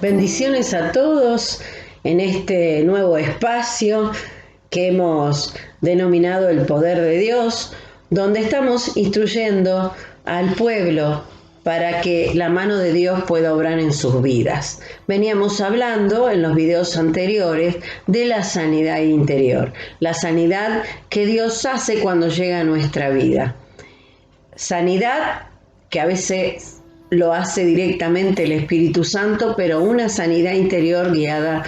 Bendiciones a todos en este nuevo espacio que hemos denominado el poder de Dios, donde estamos instruyendo al pueblo para que la mano de Dios pueda obrar en sus vidas. Veníamos hablando en los videos anteriores de la sanidad interior, la sanidad que Dios hace cuando llega a nuestra vida. Sanidad que a veces lo hace directamente el Espíritu Santo, pero una sanidad interior guiada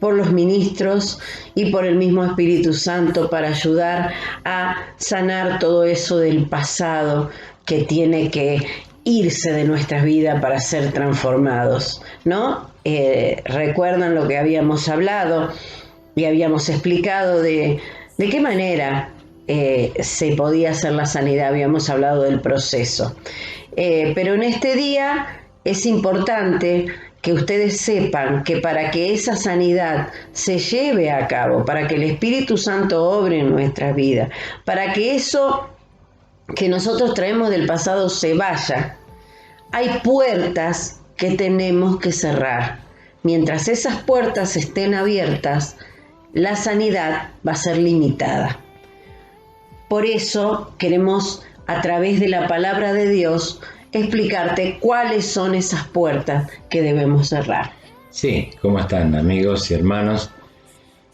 por los ministros y por el mismo Espíritu Santo para ayudar a sanar todo eso del pasado que tiene que irse de nuestras vidas para ser transformados, ¿no? Recuerdan lo que habíamos hablado y habíamos explicado de qué manera se podía hacer la sanidad, habíamos hablado del proceso. Pero en este día es importante que ustedes sepan que para que esa sanidad se lleve a cabo, para que el Espíritu Santo obre en nuestras vidas, para que eso que nosotros traemos del pasado se vaya, hay puertas que tenemos que cerrar. Mientras esas puertas estén abiertas, la sanidad va a ser limitada. Por eso queremos, a través de la palabra de Dios, explicarte cuáles son esas puertas que debemos cerrar. Sí, ¿cómo están, amigos y hermanos?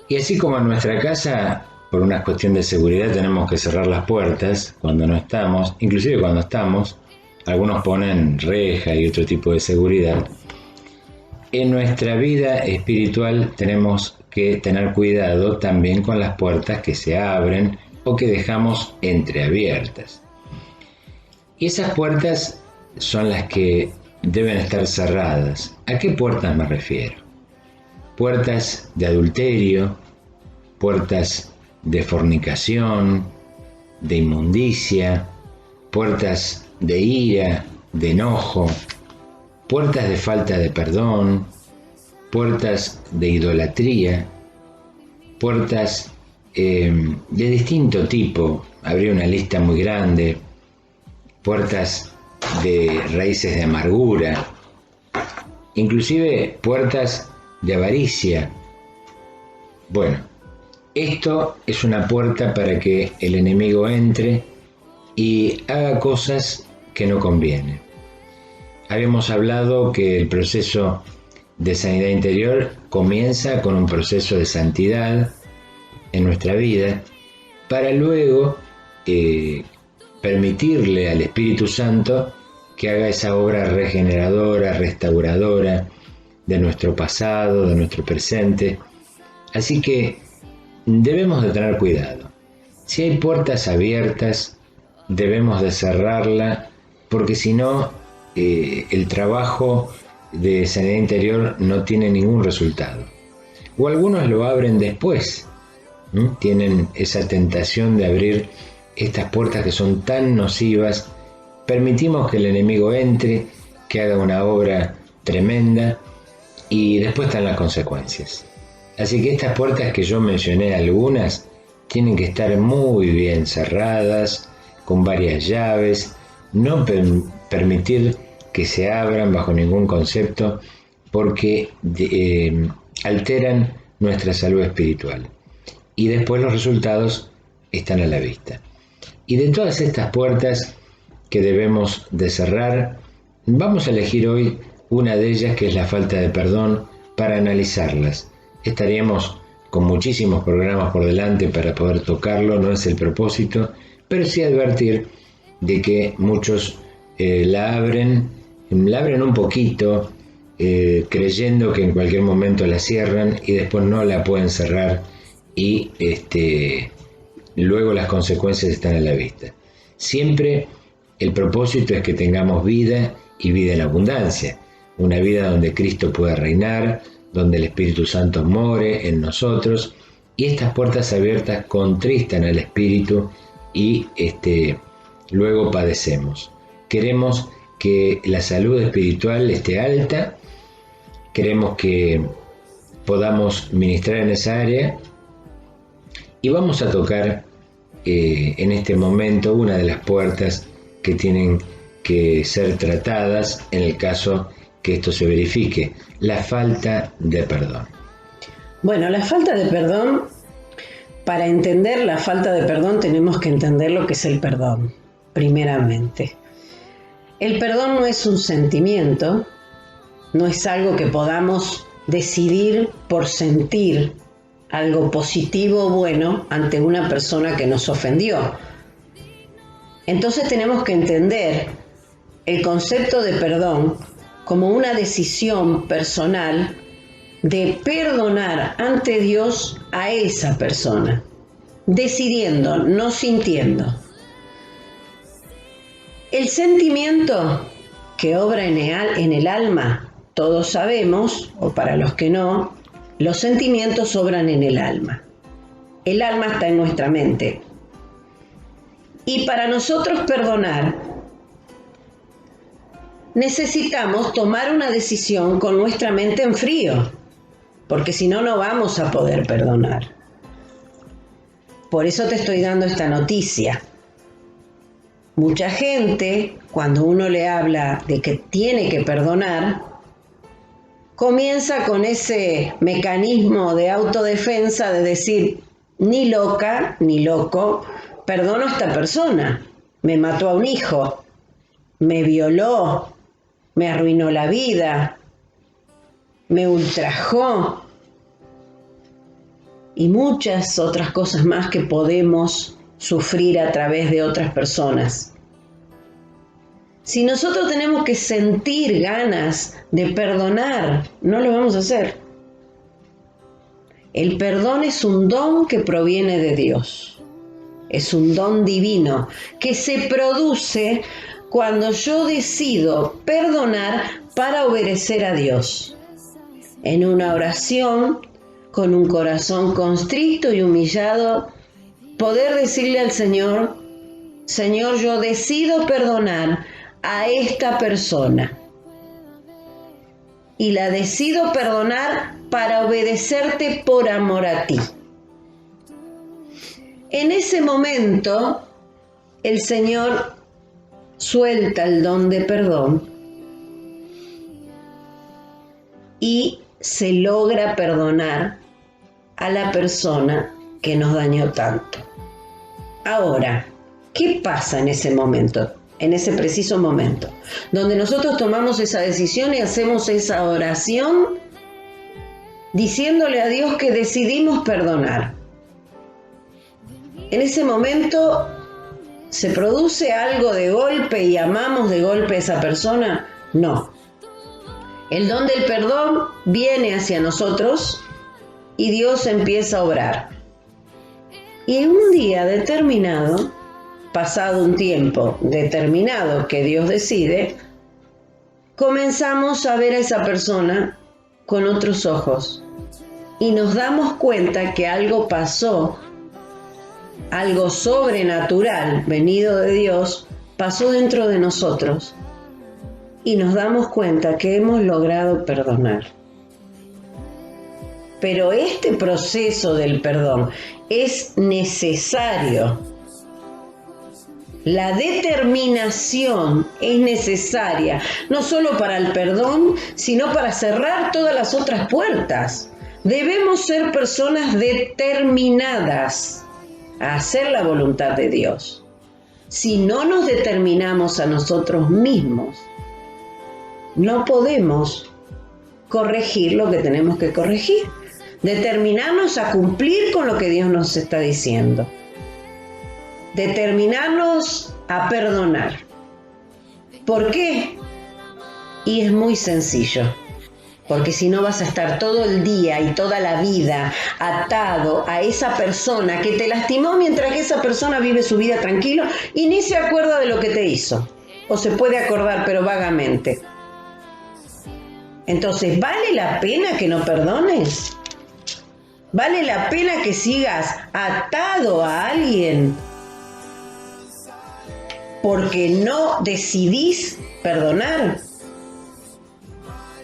Y así como en nuestra casa, por una cuestión de seguridad, tenemos que cerrar las puertas cuando no estamos, inclusive cuando estamos, algunos ponen reja y otro tipo de seguridad. En nuestra vida espiritual tenemos que tener cuidado también con las puertas que se abren o que dejamos entreabiertas. Y esas puertas son las que deben estar cerradas. ¿A qué puertas me refiero? Puertas de adulterio, puertas de fornicación, de inmundicia, puertas de ira, de enojo, puertas de falta de perdón, puertas de idolatría, puertas de distinto tipo. Habría una lista muy grande. Puertas de raíces de amargura, inclusive puertas de avaricia. Bueno, esto es una puerta para que el enemigo entre y haga cosas que no convienen. Habíamos hablado que el proceso de sanidad interior comienza con un proceso de santidad en nuestra vida para luego permitirle al Espíritu Santo que haga esa obra regeneradora, restauradora de nuestro pasado, de nuestro presente. Así que debemos de tener cuidado. Si hay puertas abiertas, debemos de cerrarla, porque si no, el trabajo de sanidad interior no tiene ningún resultado. O algunos lo abren después, ¿no? Tienen esa tentación de abrir estas puertas que son tan nocivas. Permitimos que el enemigo entre, que haga una obra tremenda y después están las consecuencias. Así que estas puertas que yo mencioné, algunas, tienen que estar muy bien cerradas, con varias llaves, no permitir que se abran bajo ningún concepto porque alteran nuestra salud espiritual. Y después los resultados están a la vista. Y de todas estas puertas que debemos de cerrar, vamos a elegir hoy una de ellas, que es la falta de perdón, para analizarlas. Estaríamos con muchísimos programas por delante para poder tocarlo, no es el propósito, pero sí advertir de que muchos la abren un poquito, creyendo que en cualquier momento la cierran y después no la pueden cerrar y luego las consecuencias están a la vista. Siempre el propósito es que tengamos vida y vida en abundancia, una vida donde Cristo pueda reinar, donde el Espíritu Santo more en nosotros, y estas puertas abiertas contristan al Espíritu y luego padecemos. Queremos que la salud espiritual esté alta, queremos que podamos ministrar en esa área, y vamos a tocar en este momento una de las puertas que tienen que ser tratadas en el caso que esto se verifique, la falta de perdón. Bueno, la falta de perdón, para entender la falta de perdón tenemos que entender lo que es el perdón, primeramente. El perdón no es un sentimiento, no es algo que podamos decidir por sentir algo positivo o bueno ante una persona que nos ofendió. Entonces tenemos que entender el concepto de perdón como una decisión personal de perdonar ante Dios a esa persona, decidiendo, no sintiendo. El sentimiento que obra en el alma, todos sabemos, o para los que no, los sentimientos obran en el alma. El alma está en nuestra mente. Y para nosotros perdonar, necesitamos tomar una decisión con nuestra mente en frío, porque si no, no vamos a poder perdonar. Por eso te estoy dando esta noticia. Mucha gente, cuando uno le habla de que tiene que perdonar, comienza con ese mecanismo de autodefensa de decir, ni loca, ni loco, perdono a esta persona. Me mató a un hijo, me violó, me arruinó la vida, me ultrajó y muchas otras cosas más que podemos sufrir a través de otras personas. Si nosotros tenemos que sentir ganas de perdonar, no lo vamos a hacer. El perdón es un don que proviene de Dios. Es un don divino que se produce cuando yo decido perdonar para obedecer a Dios. En una oración, con un corazón constricto y humillado, poder decirle al Señor, Señor, yo decido perdonar a esta persona. Y la decido perdonar para obedecerte por amor a ti. En ese momento, el Señor suelta el don de perdón y se logra perdonar a la persona que nos dañó tanto. Ahora, ¿qué pasa en ese momento? En ese preciso momento, donde nosotros tomamos esa decisión y hacemos esa oración diciéndole a Dios que decidimos perdonar. En ese momento se produce algo de golpe y amamos de golpe a esa persona. No. El don del perdón viene hacia nosotros y Dios empieza a obrar. Y en un día determinado, pasado un tiempo determinado que Dios decide, comenzamos a ver a esa persona con otros ojos y nos damos cuenta que algo pasó, algo sobrenatural venido de Dios, pasó dentro de nosotros y nos damos cuenta que hemos logrado perdonar. Pero este proceso del perdón es necesario. La determinación es necesaria, no solo para el perdón, sino para cerrar todas las otras puertas. Debemos ser personas determinadas a hacer la voluntad de Dios. Si no nos determinamos a nosotros mismos, no podemos corregir lo que tenemos que corregir. Determinarnos a cumplir con lo que Dios nos está diciendo. Determinarnos a perdonar. ¿Por qué? Y es muy sencillo. Porque si no vas a estar todo el día y toda la vida atado a esa persona que te lastimó mientras que esa persona vive su vida tranquilo y ni se acuerda de lo que te hizo. O se puede acordar, pero vagamente. Entonces, ¿vale la pena que no perdones? ¿Vale la pena que sigas atado a alguien porque no decidís perdonar?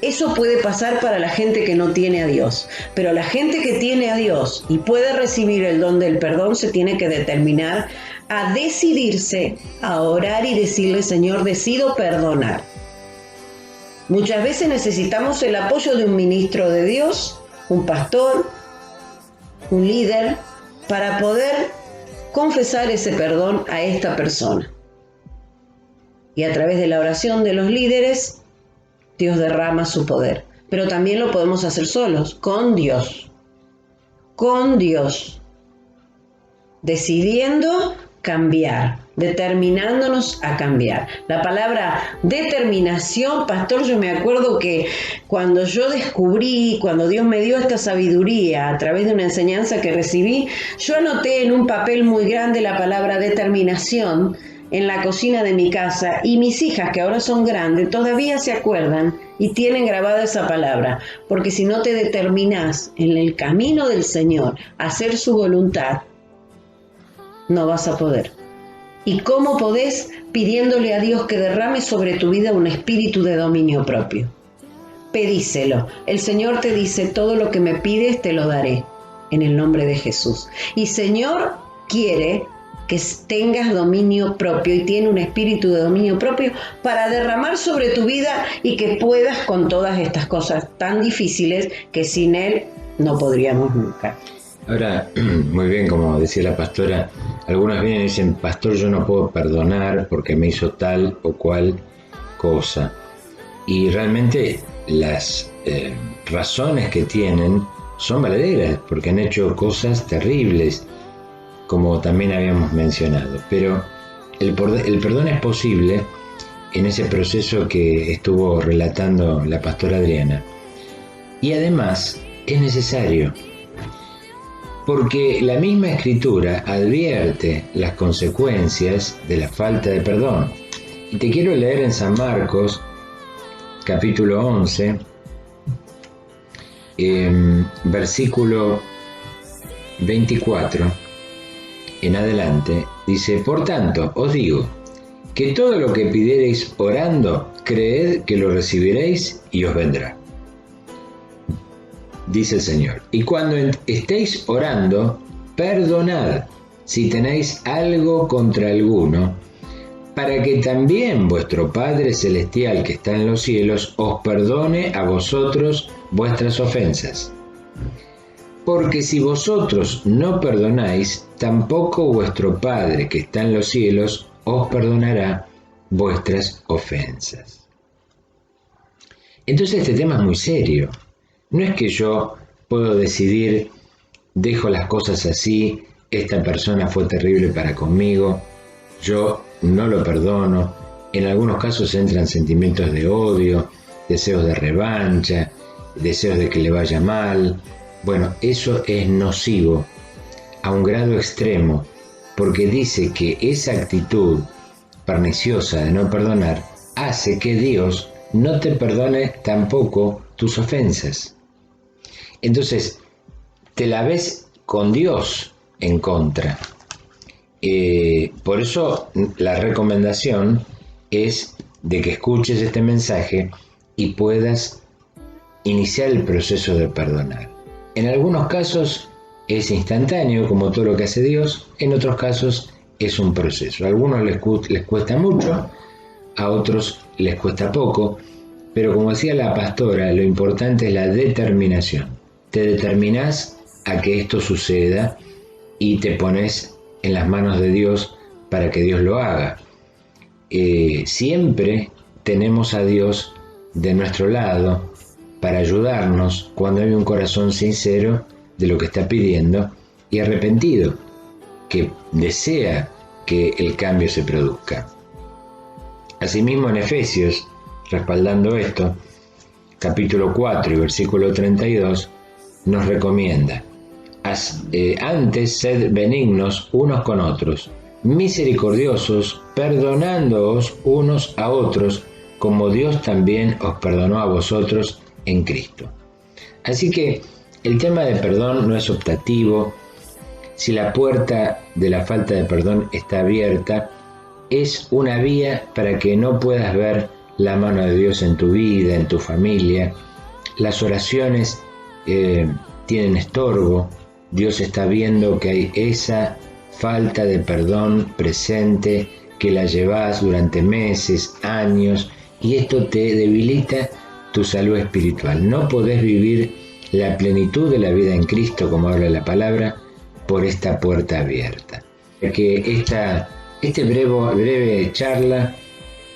Eso puede pasar para la gente que no tiene a Dios, pero la gente que tiene a Dios y puede recibir el don del perdón se tiene que determinar a decidirse a orar y decirle, Señor, decido perdonar. Muchas veces necesitamos el apoyo de un ministro de Dios, un pastor, un líder, para poder confesar ese perdón a esta persona. Y a través de la oración de los líderes, Dios derrama su poder. Pero también lo podemos hacer solos, con Dios. Con Dios. Decidiendo cambiar, determinándonos a cambiar. La palabra determinación, pastor, yo me acuerdo que cuando yo descubrí, cuando Dios me dio esta sabiduría a través de una enseñanza que recibí, yo anoté en un papel muy grande la palabra determinación en la cocina de mi casa, y mis hijas, que ahora son grandes, todavía se acuerdan y tienen grabada esa palabra, porque si no te determinás en el camino del Señor a hacer su voluntad, no vas a poder. ¿Y cómo podés? Pidiéndole a Dios que derrame sobre tu vida un espíritu de dominio propio. Pedíselo. El Señor te dice: todo lo que me pides te lo daré, en el nombre de Jesús. Y Señor quiere que tengas dominio propio, y tiene un espíritu de dominio propio para derramar sobre tu vida, y que puedas con todas estas cosas tan difíciles que sin Él no podríamos nunca. Ahora, muy bien, como decía la pastora, algunos vienen y dicen: pastor, yo no puedo perdonar porque me hizo tal o cual cosa. Y realmente las razones que tienen son verdaderas, porque han hecho cosas terribles, como también habíamos mencionado. Pero el perdón es posible en ese proceso que estuvo relatando la pastora Adriana. Y además es necesario, porque la misma Escritura advierte las consecuencias de la falta de perdón. Y te quiero leer en San Marcos, capítulo 11, versículo 24 en adelante. Dice: por tanto, os digo, que todo lo que pidiereis orando, creed que lo recibiréis y os vendrá. Dice el Señor: y cuando estéis orando, perdonad si tenéis algo contra alguno, para que también vuestro Padre Celestial que está en los cielos os perdone a vosotros vuestras ofensas. Porque si vosotros no perdonáis, tampoco vuestro Padre que está en los cielos os perdonará vuestras ofensas. Entonces este tema es muy serio. No es que yo puedo decidir: dejo las cosas así, esta persona fue terrible para conmigo, yo no lo perdono. En algunos casos entran sentimientos de odio, deseos de revancha, deseos de que le vaya mal. Bueno, eso es nocivo a un grado extremo, porque dice que esa actitud perniciosa de no perdonar hace que Dios no te perdone tampoco tus ofensas. Entonces, te la ves con Dios en contra. Por eso la recomendación es de que escuches este mensaje y puedas iniciar el proceso de perdonar. En algunos casos es instantáneo, como todo lo que hace Dios. En otros casos es un proceso. A algunos les cuesta mucho, a otros les cuesta poco, pero como decía la pastora, lo importante es la determinación. Te determinás a que esto suceda y te pones en las manos de Dios para que Dios lo haga. Siempre tenemos a Dios de nuestro lado para ayudarnos cuando hay un corazón sincero de lo que está pidiendo y arrepentido, que desea que el cambio se produzca. Asimismo, en Efesios, respaldando esto, capítulo 4 y versículo 32, nos recomienda: antes sed benignos unos con otros, misericordiosos, perdonándoos unos a otros, como Dios también os perdonó a vosotros en Cristo. Así que el tema de perdón no es optativo. Si la puerta de la falta de perdón está abierta, es una vía para que no puedas ver la mano de Dios en tu vida, en tu familia. Las oraciones tienen estorbo. Dios está viendo que hay esa falta de perdón presente, que la llevas durante meses, años, y esto te debilita tu salud espiritual. No podés vivir la plenitud de la vida en Cristo, como habla la palabra, por esta puerta abierta. Que este breve charla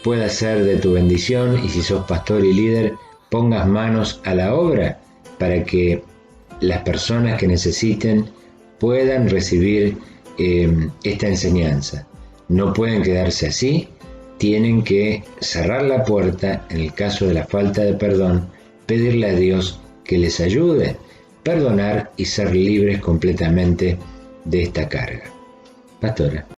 pueda ser de tu bendición, y si sos pastor y líder, pongas manos a la obra para que las personas que necesiten puedan recibir esta enseñanza. No pueden quedarse así, tienen que cerrar la puerta en el caso de la falta de perdón, pedirle a Dios que les ayude, perdonar y ser libres completamente de esta carga. Pastora.